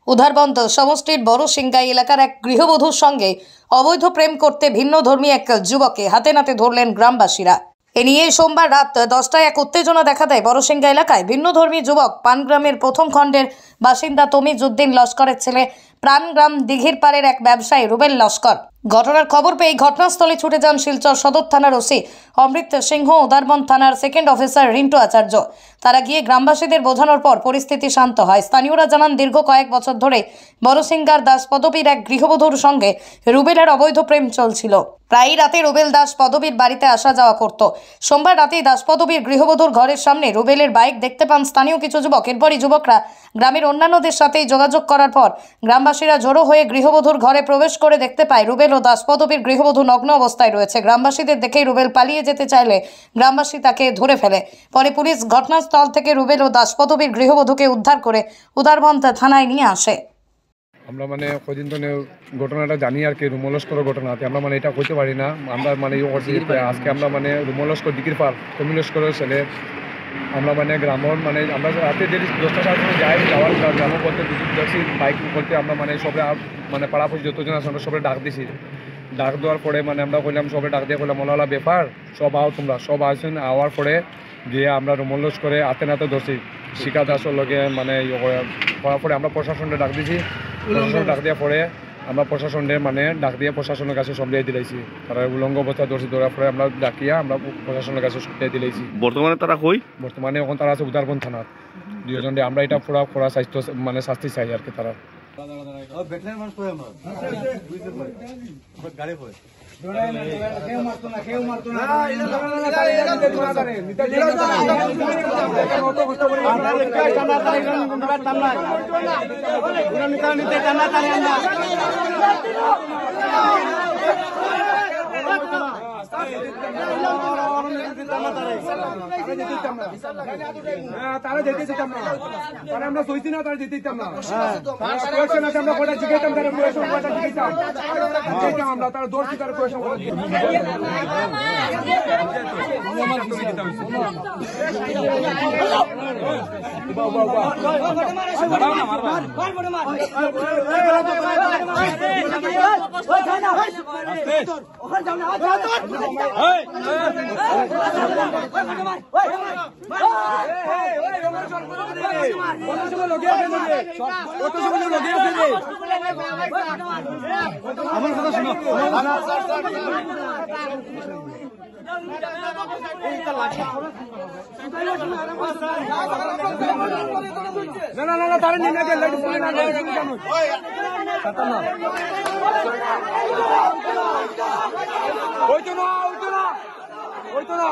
উধারবন্দ সমষ্টির বড় সিংগাই এলাকার এক গৃহবধূর সঙ্গে অবৈধ প্রেম করতে ভিন্ন ধর্মী এক যুবককে হাতে নাতে ধরলেন গ্রামবাসীরা। এ নিয়ে সোমবার রাত 10টায় এক উত্তেজনা দেখা দেয় বড়সিংগা এলাকায়। ভিন্ন ধর্মী যুবক পানগ্রামের প্রথম খণ্ডের বাসিন্দা তমিজউদ্দিন লস্করের ছেলে প্রাণগ্রাম দিঘির পাড়ের এক ব্যবসায়ী রুবেল লস্কর। ঘটনার খবর পেয়ে ঘটনাস্থলে ছুটে যান শিলচর সদর থানার ওসি অমৃত সিংহ, উধারবন্দ থানার সেকেন্ড অফিসার রিন্টু আচার্য। তারা গিয়ে গ্রামবাসীদের বোঝানোর পর পরিস্থিতি শান্ত হয়। স্থানীয়রা জানান, দীর্ঘ কয়েক বছর ধরে বড়সিংগার দাস পদবীর এক গৃহবধূর সঙ্গে রুবেলের অবৈধ প্রেম চলছিল। প্রায়ই রাতে রুবেল দাস পদবীর বাড়িতে আসা যাওয়া করত। সোমবার রাতেই দাস পদবীর গৃহবধূর ঘরের সামনে রুবেলের বাইক দেখতে পান স্থানীয় কিছু যুবক। এরপরই যুবকরা গ্রামের অন্যান্যদের সাথেই যোগাযোগ করার পর গ্রামবাসীরা জড়ো হয়ে গৃহবধূর ঘরে প্রবেশ করে দেখতে পায় রুবেল ও দাস পদবীর গৃহবধূ নগ্ন অবস্থায় রয়েছে। গ্রামবাসীদের দেখেই রুবেল পালিয়ে যেতে চাইলে গ্রামবাসী তাকে ধরে ফেলে। পরে পুলিশ ঘটনাস্থল থেকে রুবেল ও দাস পদবীর গৃহবধূকে উদ্ধার করে উধারবন্দ থানায় নিয়ে আসে। আমরা কদিন তো ঘটনাটা জানি আর কি, রুমলস্কর ঘটনাতে আমরা এটা কইতে পারি না। আমরা আজকে আমরা রুমলস্কর দিকির পার তমিলস্করের ছেলে আমরা গ্রামের আমরা রাতে দেরি 10টা সাড়ে 10টা যাই, যাওয়ার গ্রামও করতে দেখছি বাইক করতে আমরা সবে পাড়াপড়ি যতজন আছে আমরা সবাই ডাক দিছি। ডাক দেওয়ার পরে আমরা কইলাম, সবাই ডাক দিয়ে কইলাম মনে ব্যাপার সব আও, তোমরা সব আসেন। আওয়ার পরে গিয়ে আমরা রুমলস্করে হাতে নাতে ধরছি শিকা দাসের লগে করার পরে আমরা প্রশাসনটা ডাক দিছি। প্রশাসন ডাক দেওয়ার পরে আমরা প্রশাসনের ডাক দিয়ে প্রশাসনের কাছে সন্দেহ দিলাইছি। তারা উলঙ্গ অবস্থা ধরছি, ধরার পরে আমরা ডাকিয়া আমরা প্রশাসনের কাছে সন্দেহ দিলাইছি। বর্তমানে তারা কই? বর্তমানে এখন তারা আছে উধারবন্দ থানার। দুজন আমরা এটা পুরা স্বাস্থ্য শাস্তি চাই আর কি। তারা তারা যেতে দিতাম না, তারা আমরা সইছি না, তারা যেতে দিতাম না। আমরা কয়টা জিজ্ঞাসা তারা কোয়েশন কয়টা জিজ্ঞাসা আমরা তারা দর্শি তারা কোয়েশন আমার কথা শুনো। না না না, তারা নিয়ে গেল ওইতো না, ওইতো না, ওইতো না।